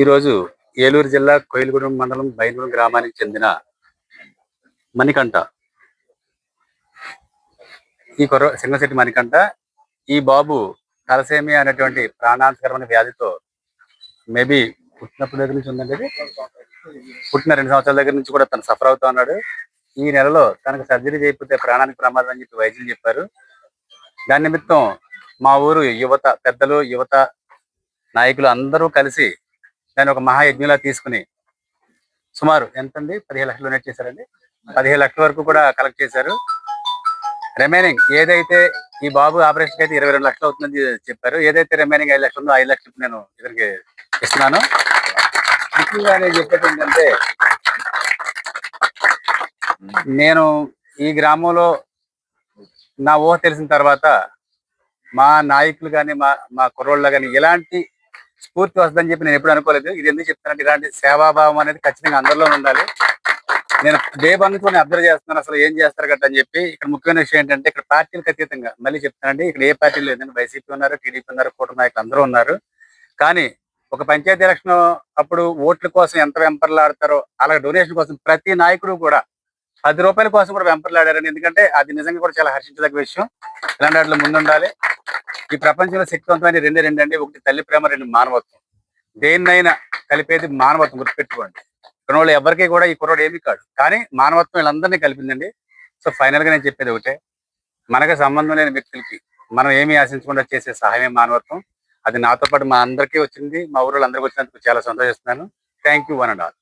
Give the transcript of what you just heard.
ఈరోజు ఏలూరు జిల్లా కోయిలగూడెం మండలం బైనూరు గ్రామానికి చెందిన మణికంఠ. ఈ సింగశెట్టి మణికంఠ. ఈ బాబు తలసేమియా అనేటువంటి ప్రాణాంతకరమైన వ్యాధితో మేబీ పుట్టినప్పుడు దగ్గర నుంచి ఉందండి. పుట్టిన 2 సంవత్సరాల దగ్గర నుంచి కూడా తను సఫర్ అవుతా ఉన్నాడు. ఈ నెలలో తనకు సర్జరీ చేయకపోతే ప్రాణానికి ప్రమాదం అని చెప్పి వైద్యులు చెప్పారు. దాని నిమిత్తం మా ఊరు యువత, పెద్దలు, యువత నాయకులు అందరూ కలిసి దాన్ని ఒక మహాయజ్ఞలా తీసుకుని సుమారు ఎంతండి 15 లక్షలు డొనేట్ చేశారండి. 15 లక్షల వరకు కూడా కలెక్ట్ చేశారు. రిమైనింగ్ ఏదైతే ఈ బాబు ఆపరేషన్కి అయితే 22 లక్షలు అవుతుందని చెప్పారు. ఏదైతే రిమైనింగ్ 5 లక్షలు ఉందో 5 లక్షలు నేను ఇద్దరికి ఇస్తున్నాను. ముఖ్యంగా నేను చెప్పేది ఏంటంటే, నేను ఈ గ్రామంలో నా ఊహ తెలిసిన తర్వాత మా నాయకులు కానీ మా కుర్రోళ్ళు కానీ ఎలాంటి స్ఫూర్తి వస్తుందని చెప్పి నేను ఎప్పుడు అనుకోలేదు. ఇది ఎందుకు చెప్తానంటే, ఇలాంటి సేవాభావం అనేది ఖచ్చితంగా అందరిలో ఉండాలి. నేను డే వన్ నుంచి నేను అబ్జర్వ్ చేస్తున్నాను అసలు ఏం చేస్తారు గట్ట అని చెప్పి. ఇక్కడ ముఖ్యమైన విషయం ఏంటంటే, ఇక్కడ పార్టీలకు అతీతంగా మళ్ళీ చెప్తానండి, ఇక్కడ ఏ పార్టీ లేదండి. వైసీపీ ఉన్నారు, టీడీపీ ఉన్నారు, కూటమి నాయకులు అందరూ ఉన్నారు. కానీ ఒక పంచాయతీ ఎలక్షన్ అప్పుడు ఓట్ల కోసం ఎంత వెంపర్లాడతారో అలాగే డొనేషన్ కోసం ప్రతి నాయకుడు కూడా 10 రూపాయల కోసం కూడా వెంపర్లాడారని. ఎందుకంటే అది నిజంగా కూడా చాలా హర్షించదగ్గ విషయం. ఇలాంటి వాటిలో ముందుండాలి. ఈ ప్రపంచంలో శక్తివంతమైన రెండు అండి. ఒకటి తల్లి ప్రేమ, 2 మానవత్వం. దేన్నైనా కలిపేది మానవత్వం, గుర్తుపెట్టుకోండి. కుర్రోళ్ళు ఎవరికి కూడా ఈ కుర్రోడు ఏమీ కాదు, కానీ మానవత్వం వీళ్ళందరినీ కలిపిందండి. సో ఫైనల్ గా నేను చెప్పేది ఒకటే, మనకు సంబంధం లేని వ్యక్తులకి మనం ఏమీ ఆశించకుండా చేసే సహాయమే మానవత్వం. అది నాతో పాటు మా అందరికీ వచ్చింది, మా ఊళ్ళో అందరికీ వచ్చినందుకు చాలా సంతోషిస్తున్నాను. Thank you one and all.